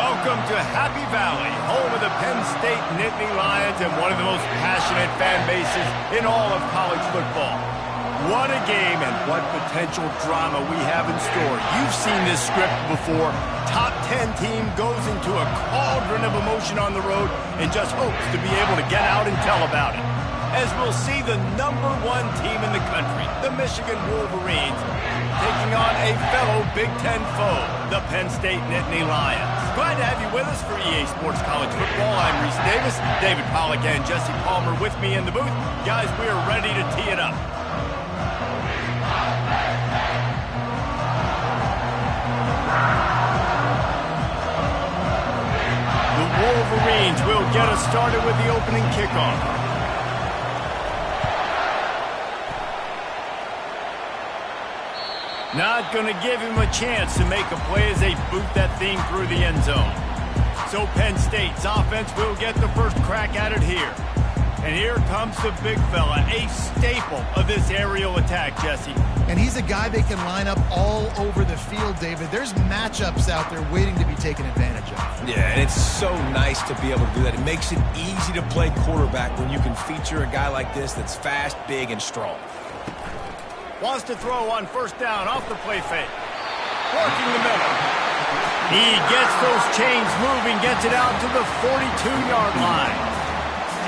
Welcome to Happy Valley, home of the Penn State Nittany Lions and one of the most passionate fan bases in all of college football. What a game and what potential drama we have in store. You've seen this script before. Top 10 team goes into a cauldron of emotion on the road and just hopes to be able to get out and tell about it. As we'll see the #1 team in the country, the Michigan Wolverines, taking on a fellow Big Ten foe, the Penn State Nittany Lions. Glad to have you with us for EA Sports College Football. I'm Reese Davis, David Pollack and Jesse Palmer with me in the booth. Guys, we are ready to tee it up. The Wolverines will get us started with the opening kickoff. Not going to give him a chance to make a play as they boot that thing through the end zone. So Penn State's offense will get the first crack at it here. And here comes the big fella, a staple of this aerial attack, Jesse. And he's a guy they can line up all over the field, David. There's matchups out there waiting to be taken advantage of. Yeah, and it's so nice to be able to do that. It makes it easy to play quarterback when you can feature a guy like this that's fast, big, and strong. Wants to throw on first down off the play fake. Working the middle. He gets those chains moving, gets it out to the 42-yard line.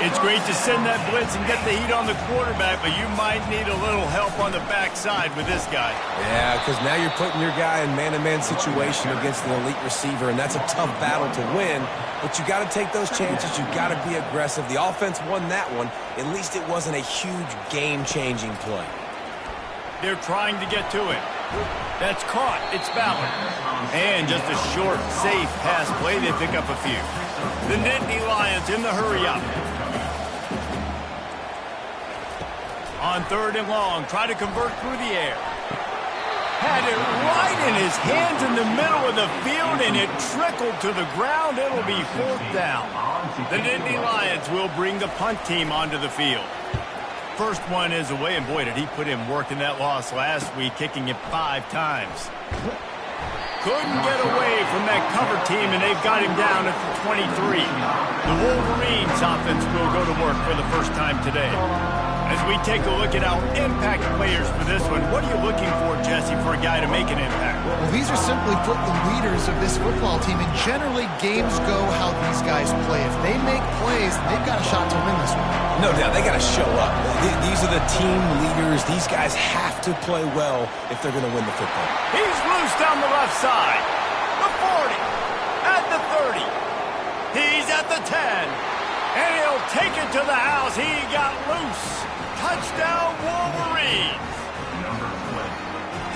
It's great to send that blitz and get the heat on the quarterback, but you might need a little help on the backside with this guy. Yeah, because now you're putting your guy in man-to-man situation against an elite receiver, and that's a tough battle to win. But you got to take those chances. You got to be aggressive. The offense won that one. At least it wasn't a huge game-changing play. They're trying to get to it. That's caught. It's Ballard. And just a short, safe pass play. They pick up a few. The Nittany Lions in the hurry-up. On 3rd and long, try to convert through the air. Had it right in his hands in the middle of the field, and it trickled to the ground. It'll be 4th down. The Nittany Lions will bring the punt team onto the field. First one is away, and boy, did he put in work in that loss last week, kicking it 5 times. Couldn't get away from that cover team, and they've got him down at the 23. The Wolverines offense will go to work for the first time today. As we take a look at our impact players for this one, what are you looking for, Jesse, for a guy to make an impact? Well, these are simply put the leaders of this football team, and generally games go how these guys play. If they make plays, they've got a shot to win this one. No doubt, they got to show up. These are the team leaders. These guys have to play well if they're going to win the football. He's loose down the left side. The 40, at the 30. He's at the 10. And he'll take it to the house. He got loose. Touchdown, Wolverines.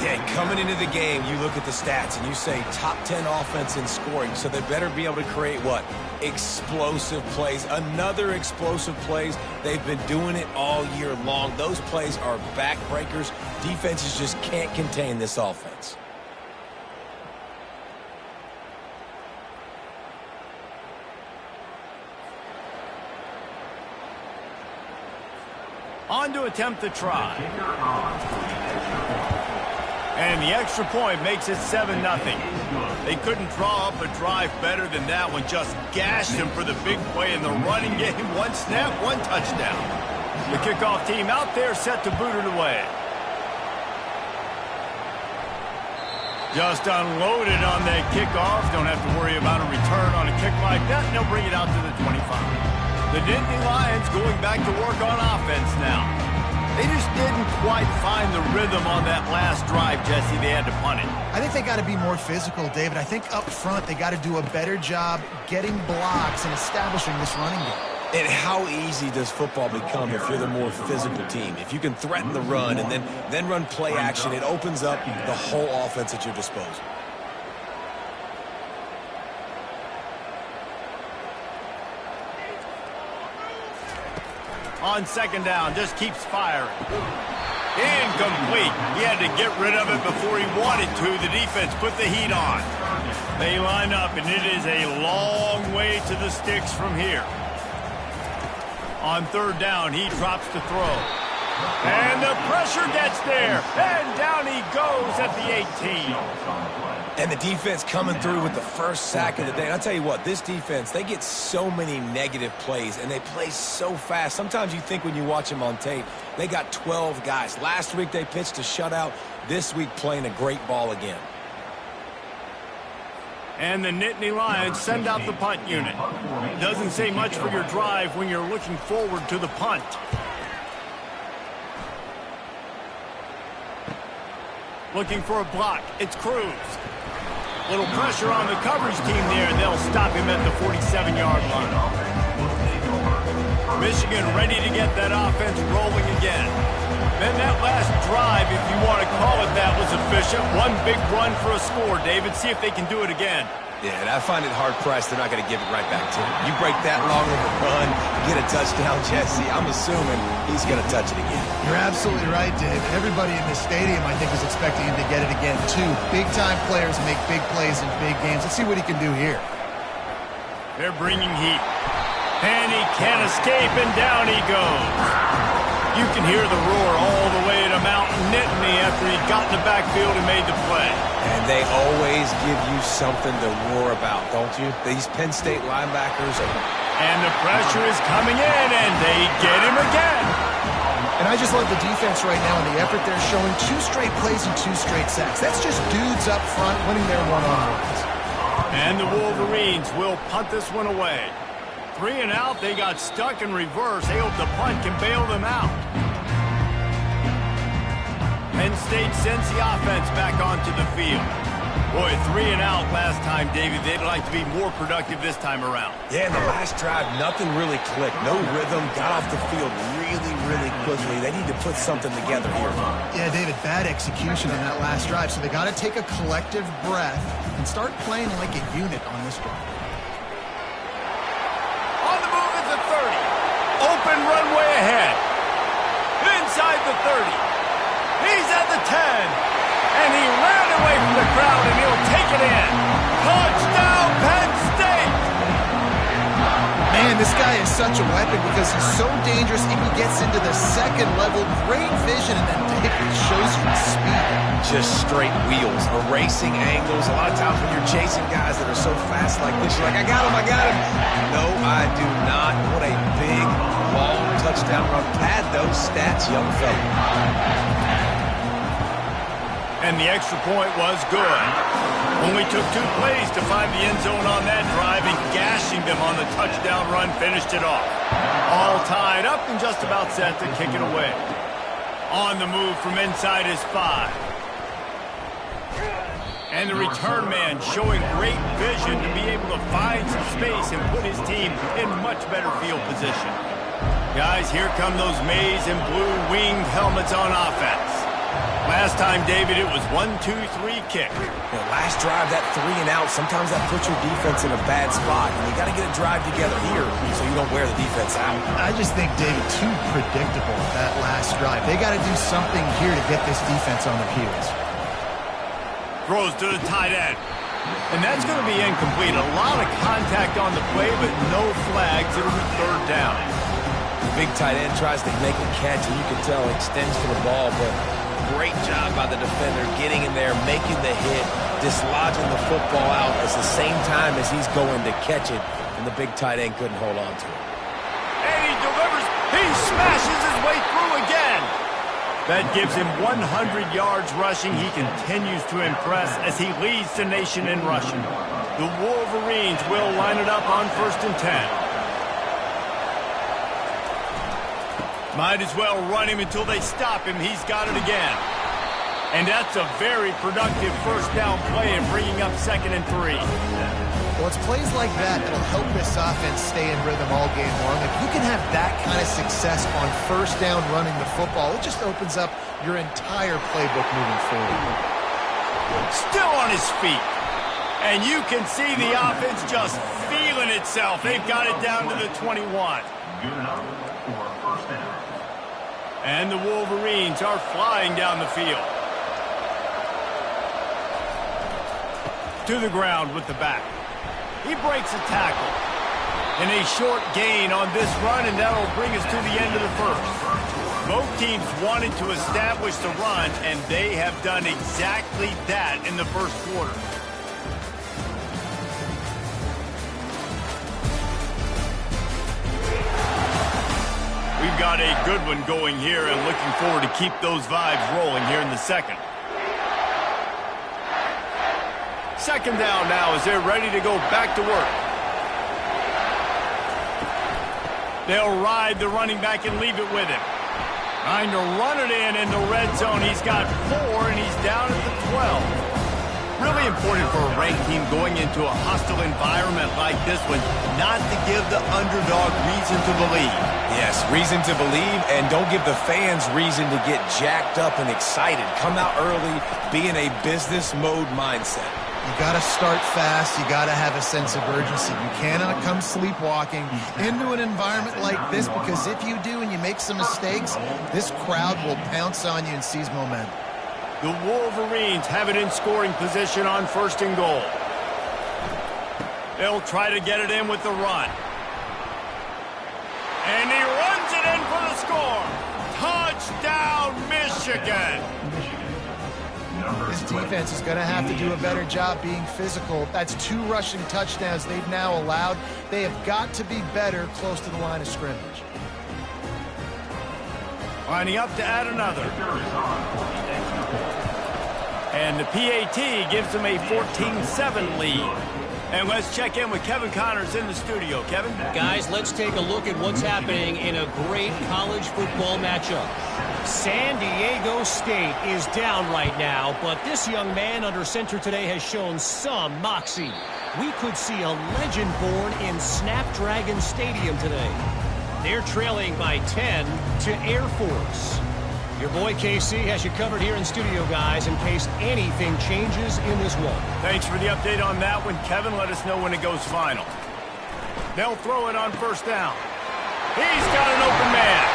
Yeah, coming into the game, you look at the stats and you say top 10 offense in scoring, so they better be able to create what? Explosive plays. Another explosive plays. They've been doing it all year long. Those plays are backbreakers. Defenses just can't contain this offense. On to attempt the try. And the extra point makes it 7-0. They couldn't draw up a drive better than that one. Just gashed him for the big play in the running game. 1 snap, 1 touchdown. The kickoff team out there set to boot it away. Just unloaded on that kickoff. Don't have to worry about a return on a kick like that. And they'll bring it out to the 25. The Nittany Lions going back to work on offense now. They just didn't quite find the rhythm on that last drive, Jesse. They had to punt it. I think they got to be more physical, David. I think up front they got to do a better job getting blocks and establishing this running game. And how easy does football become if you're the more physical team? If you can threaten the run and then run play action, it opens up the whole offense at your disposal. On 2nd down, just keeps firing. Incomplete. He had to get rid of it before he wanted to. The defense put the heat on. They line up, and it is a long way to the sticks from here. On 3rd down, he drops to throw. And the pressure gets there. And down he goes at the 18. And the defense coming through with the first sack of the day. And I'll tell you what, this defense, they get so many negative plays, and they play so fast. Sometimes you think when you watch them on tape, they got 12 guys. Last week they pitched a shutout. This week playing a great ball again. And the Nittany Lions send out the punt unit. Doesn't say much for your drive when you're looking forward to the punt. Looking for a block. It's Cruz. Little pressure on the coverage team there, and they'll stop him at the 47-yard line. Michigan ready to get that offense rolling again. Then that last drive, if you want to call it that, was efficient. One big run for a score, David. See if they can do it again. Yeah, and I find it hard-pressed they're not going to give it right back to him. You break that long of a run, get a touchdown, Jesse, I'm assuming he's going to touch it again. You're absolutely right, Dave. Everybody in this stadium, I think, is expecting him to get it again, too. Big-time players make big plays in big games. Let's see what he can do here. They're bringing heat. And he can't escape, and down he goes. You can hear the roar all the way to Mount Nittany after he got in the backfield and made the play. And they always give you something to roar about, don't you? These Penn State linebackers are... And the pressure is coming in, and they get him again. And I just love the defense right now and the effort they're showing. 2 straight plays and 2 straight sacks. That's just dudes up front winning their one-on-ones. And the Wolverines will punt this one away. 3 and out, they got stuck in reverse. They hope the punt can bail them out. Penn State sends the offense back onto the field. Boy, 3 and out last time, David. They'd like to be more productive this time around. Yeah, in the last drive, nothing really clicked. No rhythm, got off the field really quickly. They need to put something together here. Yeah, David, bad execution on that last drive, so they got to take a collective breath and start playing like a unit on this one. On the move at the 30. Open runway ahead. Inside the 30. He's at the 10. And he ran away from the crowd, and he'll take it in. Touchdown, Penn State! Man, this guy is such a weapon because he's so dangerous if he gets into the second level. Great vision, and then David shows you speed. Just straight wheels, erasing angles. A lot of times when you're chasing guys that are so fast like this, you're like, I got him. No, I do not. What a big, long touchdown run. Pad those stats, young fella. And the extra point was good. Only took 2 plays to find the end zone on that drive, and gashing them on the touchdown run finished it off. All tied up and just about set to kick it away. On the move from inside his 5. And the return man showing great vision to be able to find some space and put his team in much better field position. Guys, here come those maize and blue winged helmets on offense. Last time, David, it was 1-2-3 kick. Last drive, that 3 and out, sometimes that puts your defense in a bad spot. And you got to get a drive together here so you don't wear the defense out. I just think, David, too predictable that last drive. They got to do something here to get this defense on their heels. Throws to the tight end. And that's going to be incomplete. A lot of contact on the play, but no flags. It'll be 3rd down. The big tight end tries to make a catch, and you can tell he extends to the ball, but great job by the defender getting in there, making the hit, dislodging the football out at the same time as he's going to catch it, and the big tight end couldn't hold on to it. And he delivers. He smashes his way through again. That gives him 100 yards rushing. He continues to impress as he leads the nation in rushing. The Wolverines will line it up on 1st and 10. Might as well run him until they stop him. He's got it again. And that's a very productive 1st down play in bringing up 2nd and 3. Well, it's plays like that that'll help this offense stay in rhythm all game long. If you can have that kind of success on 1st down running the football, it just opens up your entire playbook moving forward. Still on his feet. And you can see the offense just feeling itself. They've got it down to the 21. Good enough for 1st down. And the Wolverines are flying down the field. To the ground with the back. He breaks a tackle. And a short gain on this run, and that'll bring us to the end of the 1st. Both teams wanted to establish the run, and they have done exactly that in the 1st quarter. We've got a good one going here and looking forward to keep those vibes rolling here in the second. Second down now as they're ready to go back to work. They'll ride the running back and leave it with him. Trying to run it in the red zone. He's got 4, and he's down at the 12. Really important for a ranked team going into a hostile environment like this one, not to give the underdog reason to believe. Yes, reason to believe, and don't give the fans reason to get jacked up and excited. Come out early, be in a business mode mindset. You got to start fast. You got to have a sense of urgency. You cannot come sleepwalking into an environment like this, because if you do and you make some mistakes, this crowd will pounce on you and seize momentum. The Wolverines have it in scoring position on 1st and goal. They'll try to get it in with the run. And he runs it in for the score. Touchdown, Michigan. This defense is going to have to do a better job being physical. That's 2 rushing touchdowns they've now allowed. They have got to be better close to the line of scrimmage. Lining up to add another. And the PAT gives them a 14-7 lead. And let's check in with Kevin Connors in the studio. Kevin? Guys, let's take a look at what's happening in a great college football matchup. San Diego State is down right now, but this young man under center today has shown some moxie. We could see a legend born in Snapdragon Stadium today. They're trailing by 10 to Air Force. Your boy KC has you covered here in studio, guys, in case anything changes in this one. Thanks for the update on that one, Kevin. Let us know when it goes final. They'll throw it on 1st down. He's got an open man.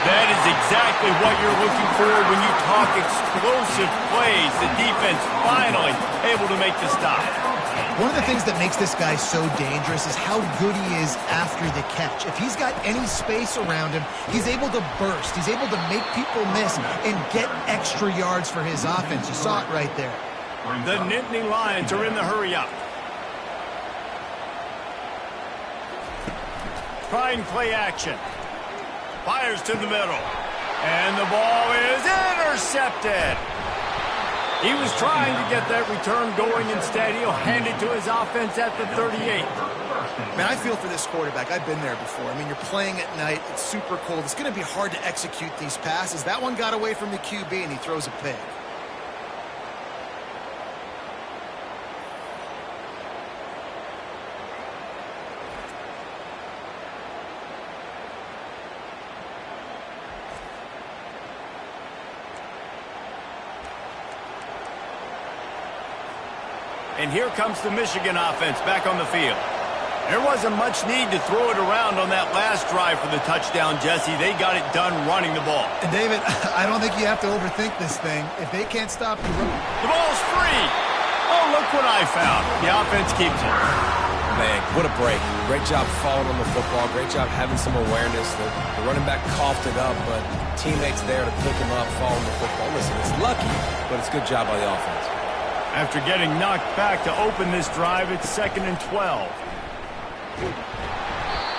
That is exactly what you're looking for when you talk explosive plays. The defense finally able to make the stop. One of the things that makes this guy so dangerous is how good he is after the catch. If he's got any space around him, he's able to burst. He's able to make people miss and get extra yards for his offense. You saw it right there. The Nittany Lions are in the hurry-up. Trying play action. Fires to the middle. And the ball is intercepted. He was trying to get that return going. Instead, he'll hand it to his offense at the 38. Man, I feel for this quarterback. I've been there before. I mean, you're playing at night. It's super cold. It's going to be hard to execute these passes. That one got away from the QB, and he throws a pick. And here comes the Michigan offense back on the field. There wasn't much need to throw it around on that last drive for the touchdown, Jesse. They got it done running the ball. And David, I don't think you have to overthink this thing. If they can't stop the run. The ball's free. Oh, look what I found. The offense keeps it. Man, what a break. Great job falling on the football. Great job having some awareness. The running back coughed it up, but teammates there to pick him up, fall on the football. Listen, it's lucky, but it's a good job by the offense. After getting knocked back to open this drive, it's 2nd and 12.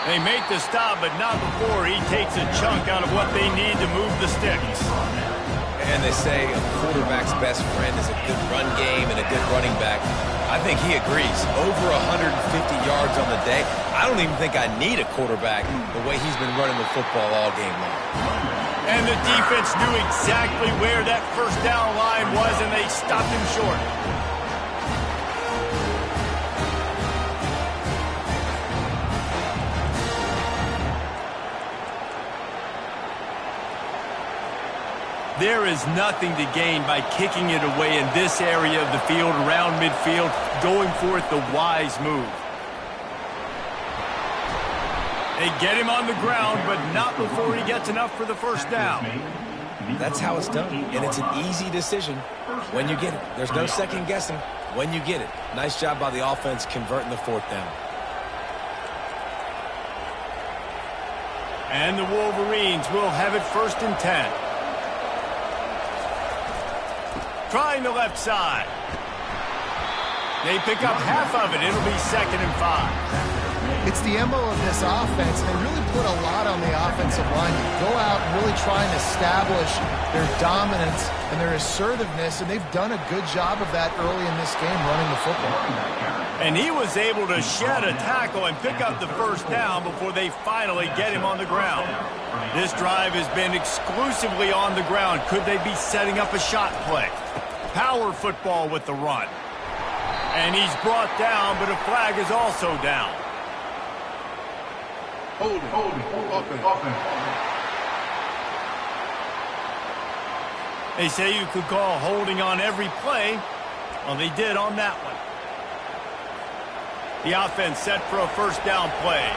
They make the stop, but not before he takes a chunk out of what they need to move the sticks. And they say a quarterback's best friend is a good run game and a good running back. I think he agrees. Over 150 yards on the day. I don't even think I need a quarterback the way he's been running the football all game long. And the defense knew exactly where that 1st down line was, and they stopped him short. There is nothing to gain by kicking it away in this area of the field, around midfield, going for it the wise move. They get him on the ground, but not before he gets enough for the 1st down. That's how it's done, and it's an easy decision when you get it. There's no second guessing when you get it. Nice job by the offense converting the 4th down. And the Wolverines will have it 1st and 10. Trying the left side. They pick up half of it. It'll be 2nd and 5. It's the MO of this offense. They really put a lot on the offensive line to go out and really try and establish their dominance and their assertiveness, and they've done a good job of that early in this game running the football. And he was able to shed a tackle and pick up the first down before they finally get him on the ground. This drive has been exclusively on the ground. Could they be setting up a shot play? Power football with the run. And he's brought down, but a flag is also down. Holding. Offense. They say you could call holding on every play. Well, they did on that one. The offense set for a first down play.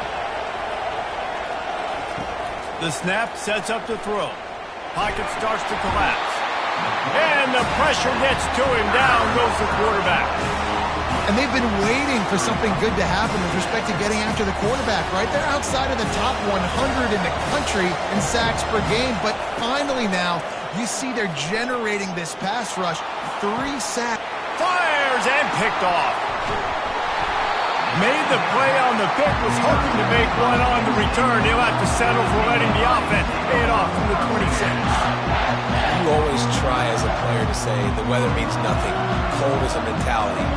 The snap sets up to throw. Pocket starts to collapse. And the pressure gets to him. Down goes the quarterback. And they've been waiting for something good to happen with respect to getting after the quarterback, right? They're outside of the top 100 in the country in sacks per game, but finally now you see they're generating this pass rush. 3 sacks. Fires and picked off. Made the play on the pick, was hoping to make one on the return. He'll have to settle for letting the offense pay it off from the 26. You always try as a player to say the weather means nothing. Cold is a mentality.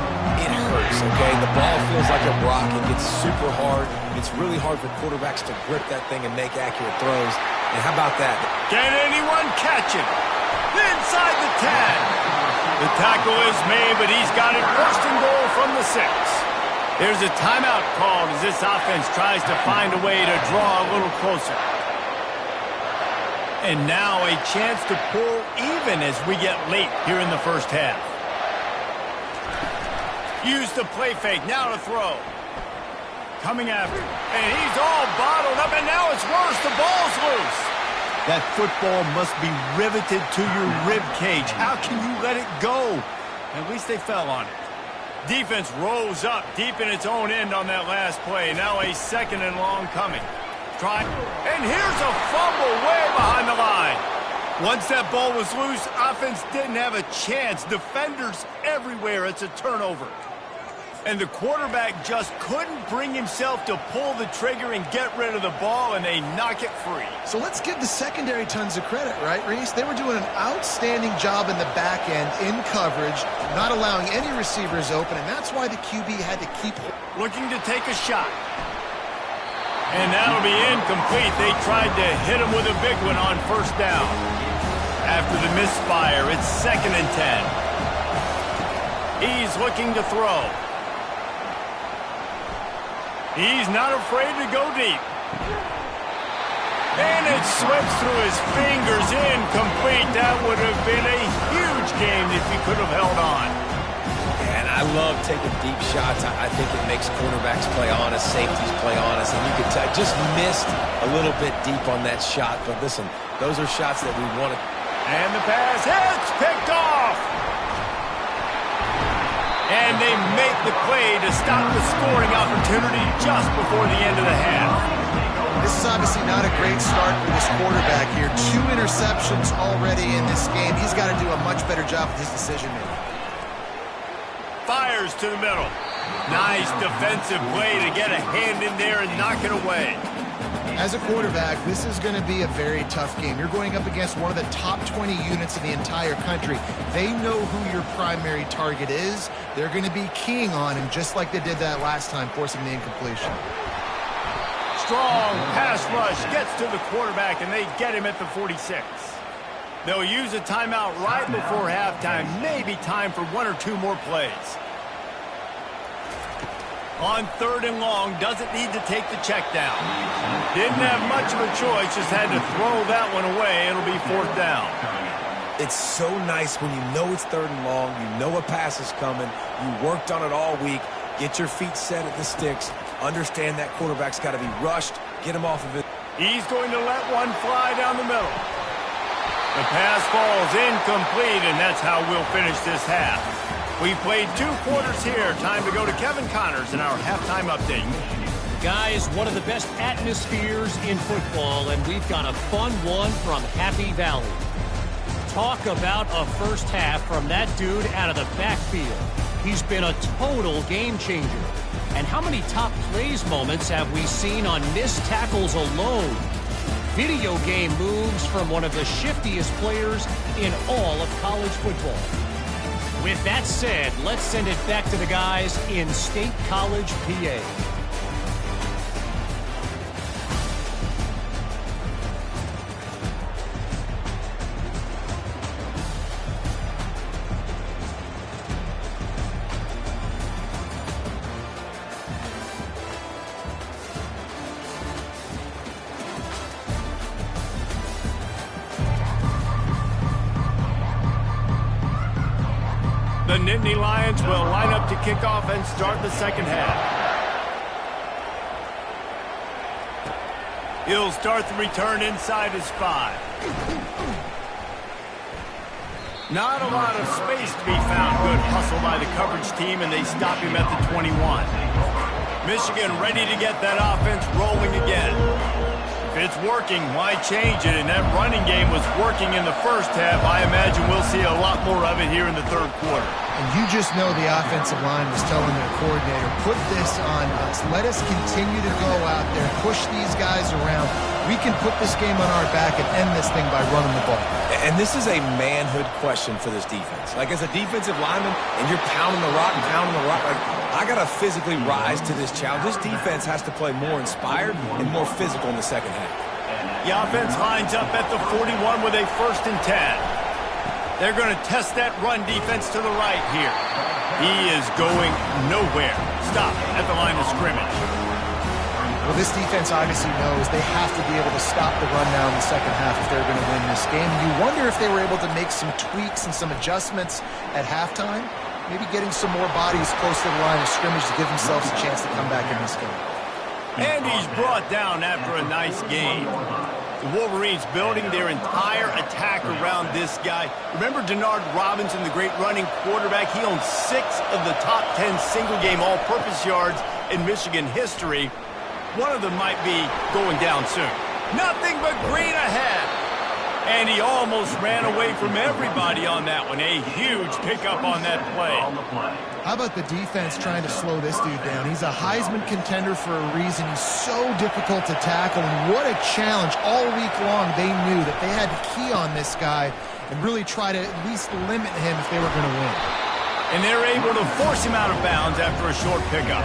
It hurts, okay? The ball feels like a rock. It gets super hard. It's really hard for quarterbacks to grip that thing and make accurate throws. And how about that? Can anyone catch it? Inside the 10. The tackle is made, but he's got it first and goal from the 6. There's a timeout called as this offense tries to find a way to draw a little closer. And now a chance to pull even as we get late here in the first half. Use the play fake, now to throw. Coming after, and he's all bottled up, and now it's worse, the ball's loose. That football must be riveted to your rib cage. How can you let it go? At least they fell on it. Defense rose up deep in its own end on that last play. Now a second and long coming. Try, and here's a fumble way behind the line. Once that ball was loose, offense didn't have a chance. Defenders everywhere. It's a turnover. And the quarterback just couldn't bring himself to pull the trigger and get rid of the ball, and they knock it free. So let's give the secondary tons of credit, right, Reese? They were doing an outstanding job in the back end, in coverage, not allowing any receivers open, and that's why the QB had to keep looking to take a shot. And that'll be incomplete. They tried to hit him with a big one on first down. After the misfire, it's 2nd and 10. He's looking to throw. He's not afraid to go deep. And it slips through his fingers, incomplete. That would have been a huge game if he could have held on. And I love taking deep shots. I think it makes quarterbacks play honest, safeties play honest. And you could tell, just missed a little bit deep on that shot. But listen, those are shots that we want to. And the pass hits, picked off. And they make the play to stop the scoring opportunity just before the end of the half. This is obviously not a great start for this quarterback here. 2 interceptions already in this game. He's got to do a much better job with his decision-making. Fires to the middle. Nice defensive play to get a hand in there and knock it away. As a quarterback, this is going to be a very tough game. You're going up against one of the top 20 units in the entire country. They know who your primary target is. They're going to be keying on him just like they did that last time, forcing the incompletion. Strong pass rush gets to the quarterback, and they get him at the 46. They'll use a timeout right before halftime. Maybe time for 1 or 2 more plays. On 3rd and long, doesn't need to take the check down. Didn't have much of a choice, just had to throw that one away. It'll be 4th down. It's so nice when you know it's 3rd and long, you know a pass is coming, you worked on it all week, get your feet set at the sticks, understand that quarterback's got to be rushed, get him off of it. He's going to let one fly down the middle. The pass falls incomplete, and that's how we'll finish this half. We played 2 quarters here. Time to go to Kevin Connors in our halftime update. Guys, one of the best atmospheres in football, and we've got a fun one from Happy Valley. Talk about a first half from that dude out of the backfield. He's been a total game changer. And how many top plays moments have we seen on missed tackles alone? Video game moves from one of the shiftiest players in all of college football. With that said, let's send it back to the guys in State College, PA. The Nittany Lions will line up to kick off and start the second half. He'll start the return inside his 5. Not a lot of space to be found. Good hustle by the coverage team, and they stop him at the 21. Michigan ready to get that offense rolling again. If it's working, why change it? And that running game was working in the first half. I imagine we'll see a lot more of it here in the third quarter. And you just know the offensive line was telling their coordinator, put this on us. Let us continue to go out there, push these guys around. We can put this game on our back and end this thing by running the ball. And this is a manhood question for this defense. Like, as a defensive lineman, and you're pounding the rock, like, I got to physically rise to this challenge. This defense has to play more inspired and more physical in the second half. The offense lines up at the 41 with a 1st and 10. They're going to test that run defense to the right here. He is going nowhere. Stop at the line of scrimmage. Well, this defense obviously knows they have to be able to stop the run now in the second half if they're going to win this game. You wonder if they were able to make some tweaks and some adjustments at halftime, maybe getting some more bodies close to the line of scrimmage to give themselves a chance to come back in this game. And he's brought down after a nice game. The Wolverines building their entire attack around this guy. Remember Denard Robinson, the great running quarterback? He owns 6 of the top 10 single-game all-purpose yards in Michigan history. One of them might be going down soon. Nothing but green ahead. And he almost ran away from everybody on that one. A huge pickup on that play. How about the defense trying to slow this dude down? He's a Heisman contender for a reason. He's so difficult to tackle, and what a challenge. All week long, they knew that they had to key on this guy and really try to at least limit him if they were going to win. And they're able to force him out of bounds after a short pickup.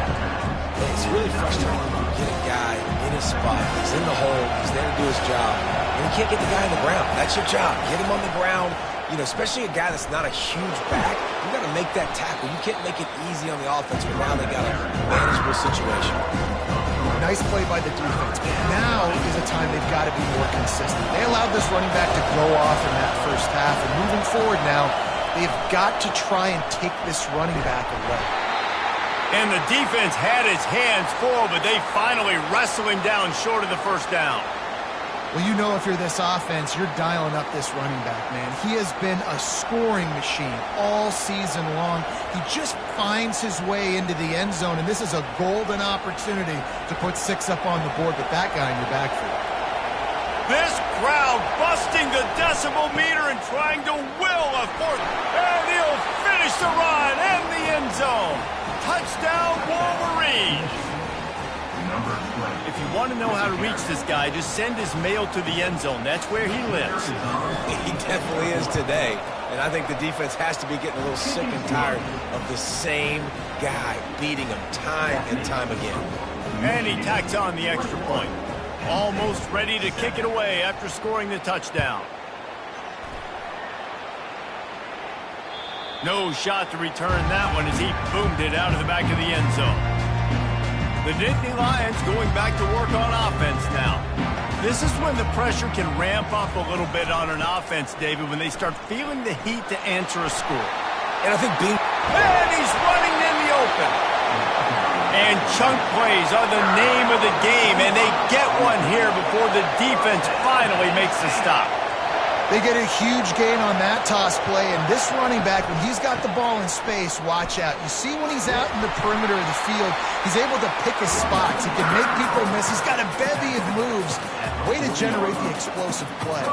It's really frustrating when you get a guy in his spot. He's in the hole. He's there to do his job. And you can't get the guy on the ground. That's your job. Get him on the ground. You know, especially a guy that's not a huge back. You got to make that tackle. You can't make it easy on the offense, but now they got a manageable situation. Nice play by the defense. But now is a time they've got to be more consistent. They allowed this running back to go off in that first half. And moving forward now, they've got to try and take this running back away. And the defense had his hands full, but they finally wrestle him down short of the first down. Well, you know if you're this offense, you're dialing up this running back, man. He has been a scoring machine all season long. He just finds his way into the end zone, and this is a golden opportunity to put 6 up on the board with that guy in your backfield. This crowd busting the decibel meter and trying to will a fourth. And he'll finish the run and the end zone. Touchdown, Wolverines. If you want to know how to reach this guy, just send his mail to the end zone. That's where he lives. He definitely is today. And I think the defense has to be getting a little sick and tired of the same guy beating him time and time again. And he tacks on the extra point. Almost ready to kick it away after scoring the touchdown. No shot to return that one as he boomed it out of the back of the end zone. The Nittany Lions going back to work on offense now. This is when the pressure can ramp up a little bit on an offense, David, when they start feeling the heat to answer a score. And I think And he's running in the open. And chunk plays are the name of the game, and they get one here before the defense finally makes the stop. They get a huge gain on that toss play, and this running back, when he's got the ball in space, watch out. You see when he's out in the perimeter of the field, he's able to pick his spots. He can make people miss. He's got a bevy of moves. Way to generate the explosive play.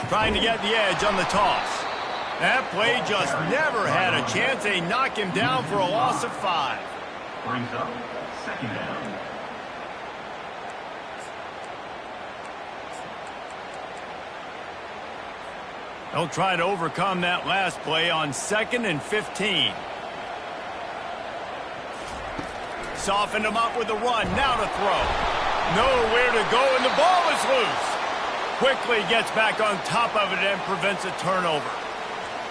Trying to get the edge on the toss. That play just never had a chance. They knock him down for a loss of 5. Brings up second down. They'll try to overcome that last play on 2nd and 15. Softened him up with a run. Now to throw. Nowhere to go, and the ball is loose. Quickly gets back on top of it and prevents a turnover.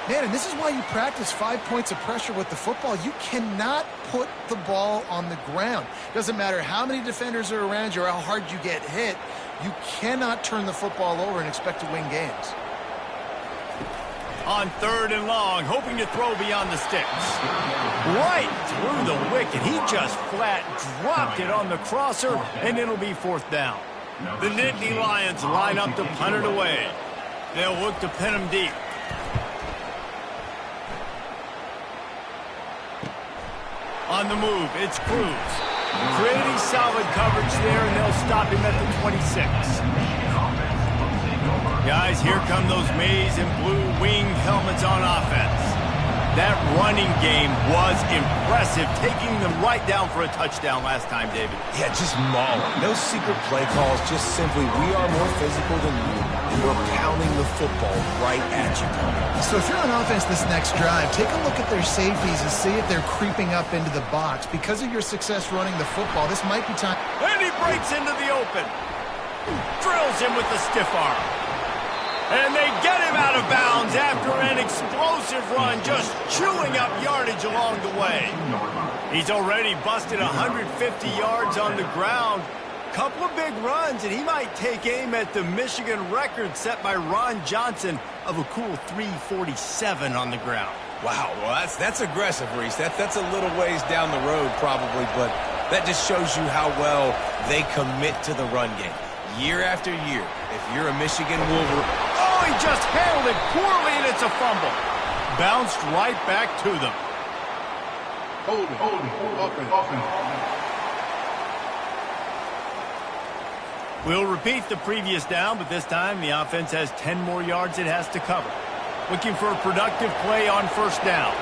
Man, and this is why you practice 5 points of pressure with the football. You cannot put the ball on the ground. Doesn't matter how many defenders are around you or how hard you get hit. You cannot turn the football over and expect to win games. On 3rd and long, hoping to throw beyond the sticks. Right through the wicket. He just flat dropped it on the crosser, and it'll be 4th down. The Nittany Lions line up to punt it away. They'll look to pin him deep. On the move, it's Cruz. Pretty solid coverage there, and they'll stop him at the 26. Guys, here come those maize and blue wing helmets on offense. That running game was impressive, taking them right down for a touchdown last time, David. Yeah, just mauling. No secret play calls, just simply we are more physical than you, and we're pounding the football right at you. So if you're on offense this next drive, take a look at their safeties and see if they're creeping up into the box. Because of your success running the football, this might be time. And he breaks into the open. Drills him with the stiff arm. And they get him out of bounds after an explosive run, just chewing up yardage along the way. He's already busted 150 yards on the ground. Couple of big runs, and he might take aim at the Michigan record set by Ron Johnson of a cool 347 on the ground. Wow, well, that's aggressive, Reese. That's a little ways down the road probably, but that just shows you how well they commit to the run game. Year after year, if you're a Michigan Wolverine... Oh, he just handled it poorly, and it's a fumble. Bounced right back to them. Hold it, offense. We'll repeat the previous down, but this time the offense has 10 more yards it has to cover. Looking for a productive play on 1st down.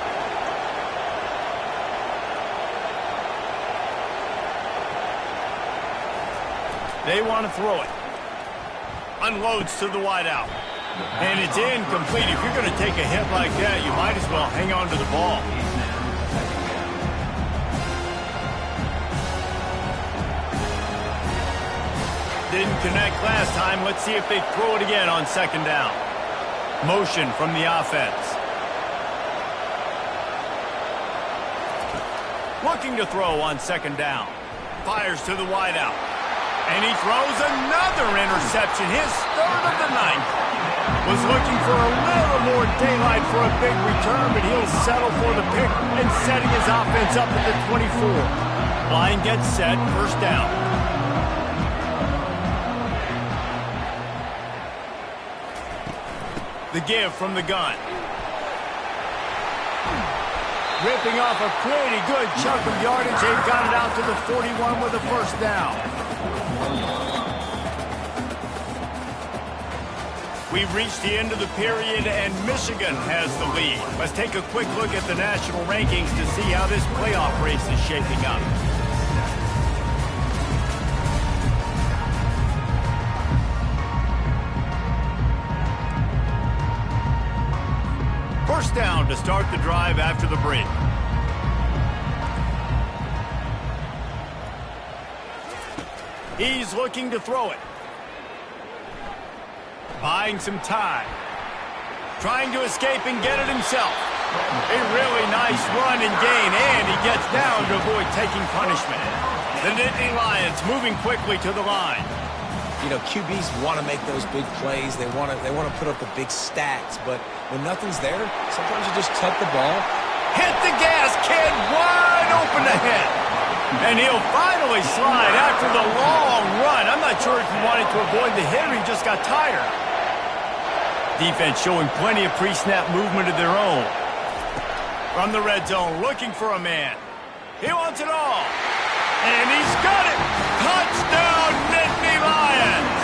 They want to throw it. Unloads to the wideout. And it's incomplete. If you're going to take a hit like that, you might as well hang on to the ball. Didn't connect last time. Let's see if they throw it again on 2nd down. Motion from the offense. Looking to throw on 2nd down. Fires to the wideout. And he throws another interception, his 3rd of the night. Was looking for a little more daylight for a big return, but he'll settle for the pick and setting his offense up at the 24. Line gets set, 1st down. The give from the gun. Ripping off a pretty good chunk of yardage. They've got it out to the 41 with a 1st down. We've reached the end of the period, and Michigan has the lead. Let's take a quick look at the national rankings to see how this playoff race is shaping up. First down to start the drive after the break. He's looking to throw it. Buying some time. Trying to escape and get it himself. A really nice run and gain, and he gets down to avoid taking punishment. The Nittany Lions moving quickly to the line. You know, QBs want to make those big plays. They want to put up the big stats, but when nothing's there, sometimes you just tuck the ball. Hit the gas, kid, wide open ahead. And he'll finally slide after the long run. I'm not sure if he wanted to avoid the hit or he just got tired. Defense showing plenty of pre-snap movement of their own. From the red zone, looking for a man. He wants it all. And he's got it. Touchdown, Nittany Lions.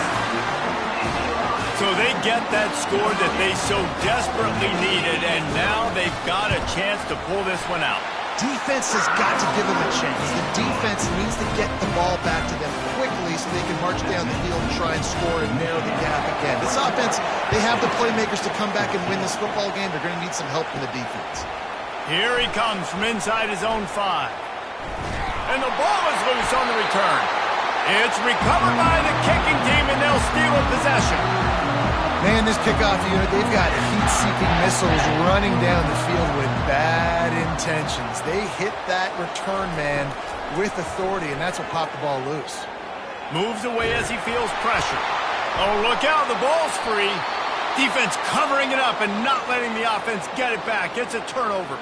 So they get that score that they so desperately needed, and now they've got a chance to pull this one out. Defense has got to give them a chance. The defense needs to get the ball back to them quickly so they can march down the field and try and score and narrow the gap again. This offense, they have the playmakers to come back and win this football game. They're going to need some help from the defense. Here he comes from inside his own 5. And the ball is loose on the return. It's recovered by the kicking team, and they'll steal a possession. Man, this kickoff unit, they've got heat-seeking missiles running down the field with bad intentions. They hit that return man with authority, and that's what popped the ball loose. Moves away as he feels pressure. Oh, look out, the ball's free. Defense covering it up and not letting the offense get it back. It's a turnover.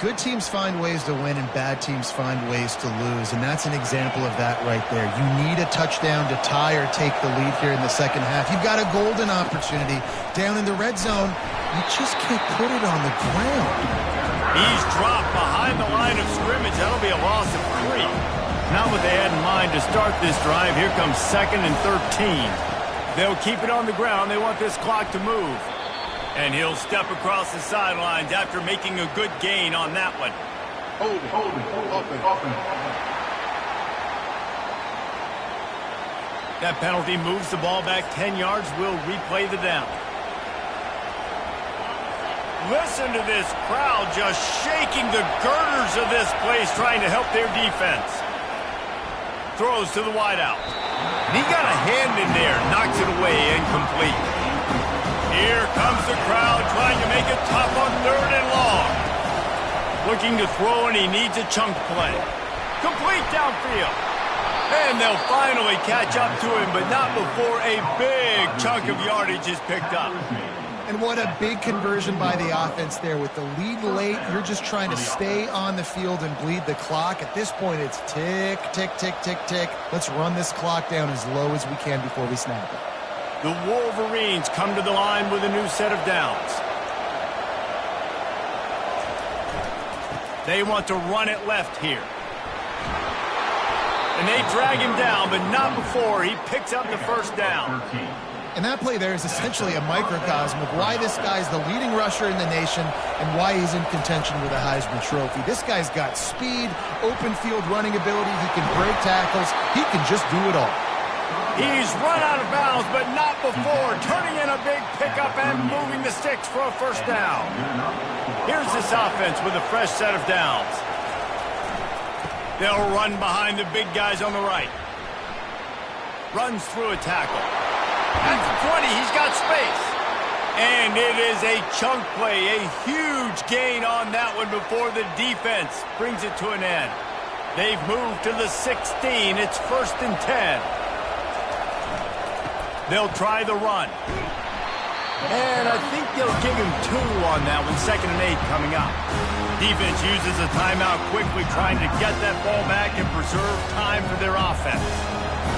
Good teams find ways to win and bad teams find ways to lose, and that's an example of that right there. You need a touchdown to tie or take the lead here in the second half. You've got a golden opportunity down in the red zone. You just can't put it on the ground. He's dropped behind the line of scrimmage. That'll be a loss of 3. Not what they had in mind to start this drive. Here comes 2nd and 13. They'll keep it on the ground. They want this clock to move. And he'll step across the sidelines after making a good gain on that one. Hold it, up and. That penalty moves the ball back 10 yards. We'll replay the down. Listen to this crowd just shaking the girders of this place, trying to help their defense. Throws to the wideout. And he got a hand in there, knocks it away, incomplete. Here comes the crowd trying to make it tough on 3rd and long. Looking to throw, and he needs a chunk play. Complete downfield. And they'll finally catch up to him, but not before a big chunk of yardage is picked up. And what a big conversion by the offense there. With the lead late, you're just trying to stay on the field and bleed the clock. At this point, it's tick, tick, tick, tick, tick. Let's run this clock down as low as we can before we snap it. The Wolverines come to the line with a new set of downs. They want to run it left here. And they drag him down, but not before he picks up the first down. And that play there is essentially a microcosm of why this guy's the leading rusher in the nation and why he's in contention with a Heisman Trophy. This guy's got speed, open field running ability. He can break tackles. He can just do it all. He's run out of bounds, but not before turning in a big pickup and moving the sticks for a first down. Here's this offense with a fresh set of downs. They'll run behind the big guys on the right. Runs through a tackle. At the 20, he's got space. And it is a chunk play, a huge gain on that one before the defense brings it to an end. They've moved to the 16. It's 1st and 10. They'll try the run. And I think they'll give him 2 on that one. 2nd and 8 coming up. Defense uses a timeout quickly, trying to get that ball back and preserve time for their offense.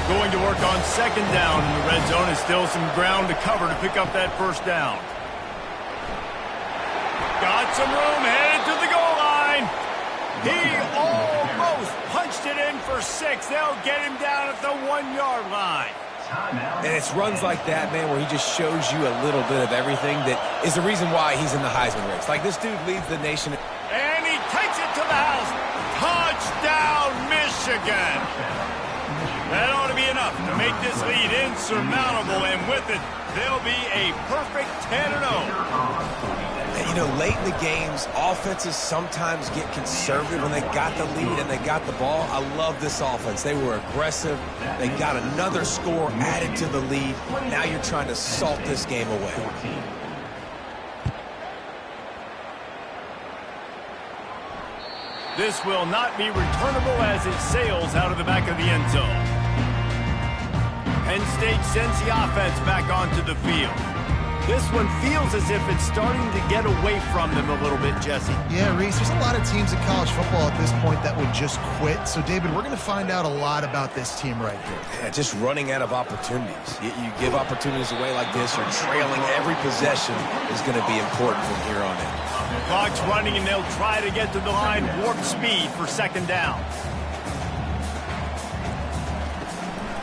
Going to work on 2nd down in the red zone, and still some ground to cover to pick up that first down. Got some room, headed to the goal line. He almost punched it in for 6. They'll get him down at the 1-yard line. And it's runs like that, man, where he just shows you a little bit of everything that is the reason why he's in the Heisman race. Like, this dude leads the nation. And he takes it to the house. Touchdown, Michigan. That ought to be enough to make this lead insurmountable, and with it, they'll be a perfect 10-0. And, you know, late in the games, offenses sometimes get conservative when they got the lead and they got the ball. I love this offense. They were aggressive. They got another score added to the lead. Now you're trying to salt this game away. This will not be returnable as it sails out of the back of the end zone. Penn State sends the offense back onto the field. This one feels as if it's starting to get away from them a little bit, Jesse. Yeah, Reese, there's a lot of teams in college football at this point that would just quit. So, David, we're going to find out a lot about this team right here. Yeah, just running out of opportunities. You give opportunities away like this, you're trailing every possession is going to be important from here on in. Clock's running, and they'll try to get to the line warp speed for 2nd down.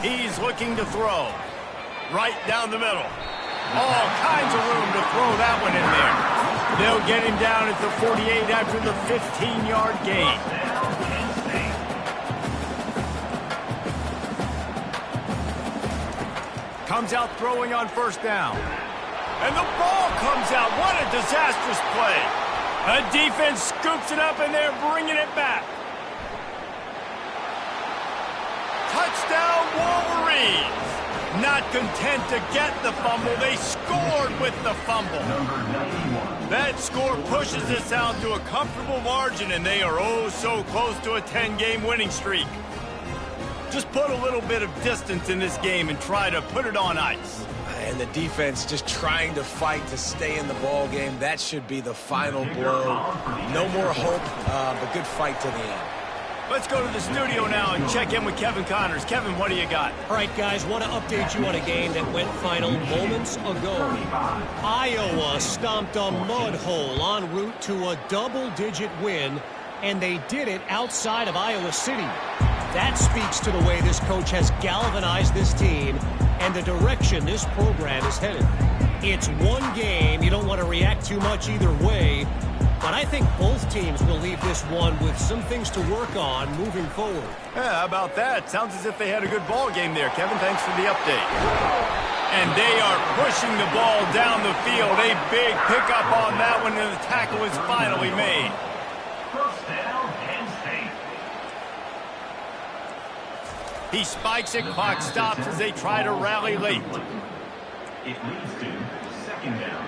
He's looking to throw. Right down the middle. All kinds of room to throw that one in there. They'll get him down at the 48 after the 15-yard gain. Comes out throwing on first down. And the ball comes out. What a disastrous play. A defense scoops it up and they're bringing it back. Touchdown Wolverines. Not content to get the fumble, they scored with the fumble. That score pushes us out to a comfortable margin, and they are oh so close to a 10-game winning streak. Just put a little bit of distance in this game and try to put it on ice. And the defense just trying to fight to stay in the ball game. That should be the final blow. No more hope, but good fight to the end. Let's go to the studio now and check in with Kevin Connors. Kevin, what do you got? All right, guys, want to update you on a game that went final moments ago. Iowa stomped a mud hole en route to a double-digit win, and they did it outside of Iowa City. That speaks to the way this coach has galvanized this team and the direction this program is headed. It's one game. You don't want to react too much either way. But I think both teams will leave this one with some things to work on moving forward. Yeah, how about that? Sounds as if they had a good ball game there. Kevin, thanks for the update. And they are pushing the ball down the field. A big pickup on that one, and the tackle is finally made. First down, Penn State. He spikes it, clock stops as they try to rally late. It leads to second down.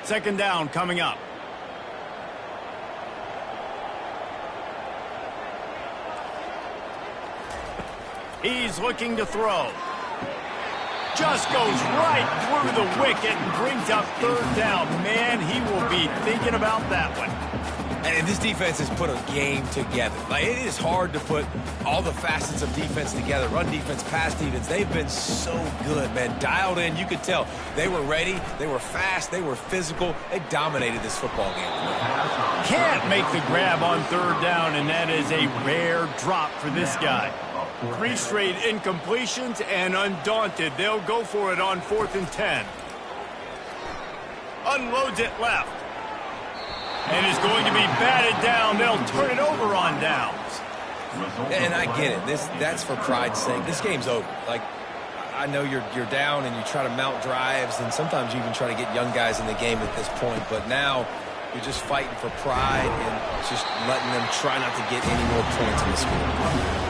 Second down coming up. He's looking to throw. Just goes right through the wicket and brings up third down. Man, he will be thinking about that one. And this defense has put a game together. Like, it is hard to put all the facets of defense together. Run defense, pass defense. They've been so good, man. Dialed in. You could tell they were ready. They were fast. They were physical. They dominated this football game. Can't make the grab on third down, and that is a rare drop for this guy. 3 straight incompletions, and undaunted, they'll go for it on 4th and 10. Unloads it left. And is going to be batted down. They'll turn it over on downs. And I get it. That's for pride's sake. This game's over. Like, I know you're down and you try to mount drives, and sometimes you even try to get young guys in the game at this point. But now you're just fighting for pride and just letting them try not to get any more points in the score.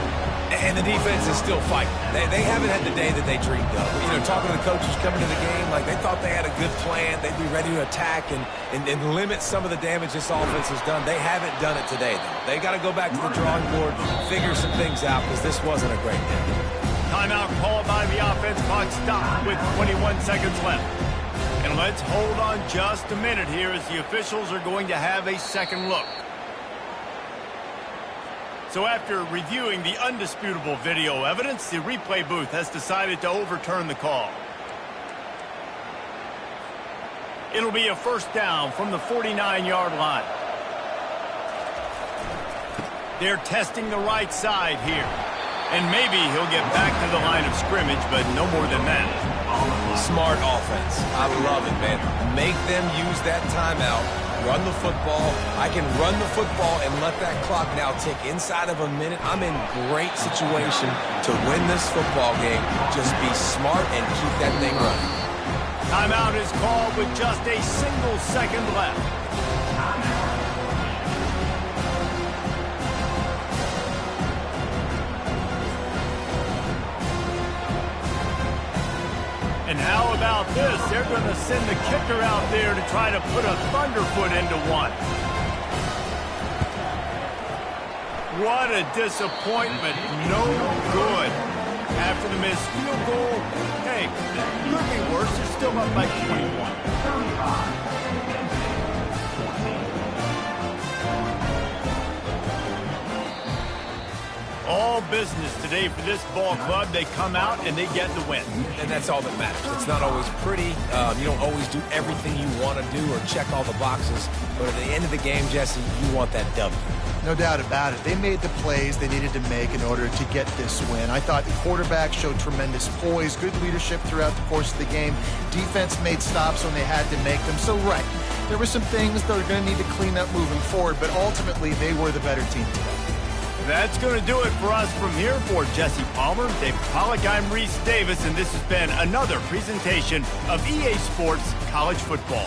And the defense is still fighting. They haven't had the day that they dreamed of. You know, talking to the coaches coming to the game, like they thought they had a good plan. They'd be ready to attack and limit some of the damage this offense has done. They haven't done it today, though. They got to go back to the drawing board, figure some things out, because this wasn't a great day. Timeout called by the offense. Clock stopped with 21 seconds left. And let's hold on just a minute here as the officials are going to have a second look. So after reviewing the undisputable video evidence, the replay booth has decided to overturn the call. It'll be a first down from the 49-yard line. They're testing the right side here. And maybe he'll get back to the line of scrimmage, but no more than that. Smart offense. I love it, man. Make them use that timeout. Run the football. I can run the football and let that clock now tick inside of a minute. I'm in great situation to win this football game. Just be smart and keep that thing running. Timeout is called with just a single second left. And how about this? They're going to send the kicker out there to try to put a thunderfoot into one. What a disappointment. No good. After the missed field goal, hey, could be worse. They're still up by 21. All all business today for this ball club. They come out and they get the win. And that's all that matters. It's not always pretty. You don't always do everything you want to do or check all the boxes. But at the end of the game, Jesse, you want that W. No doubt about it. They made the plays they needed to make in order to get this win. I thought the quarterback showed tremendous poise, good leadership throughout the course of the game. Defense made stops when they had to make them. So, right, there were some things that are going to need to clean up moving forward, but ultimately they were the better team today. That's going to do it for us from here. For Jesse Palmer, David Pollack, I'm Reese Davis, and this has been another presentation of EA Sports College Football.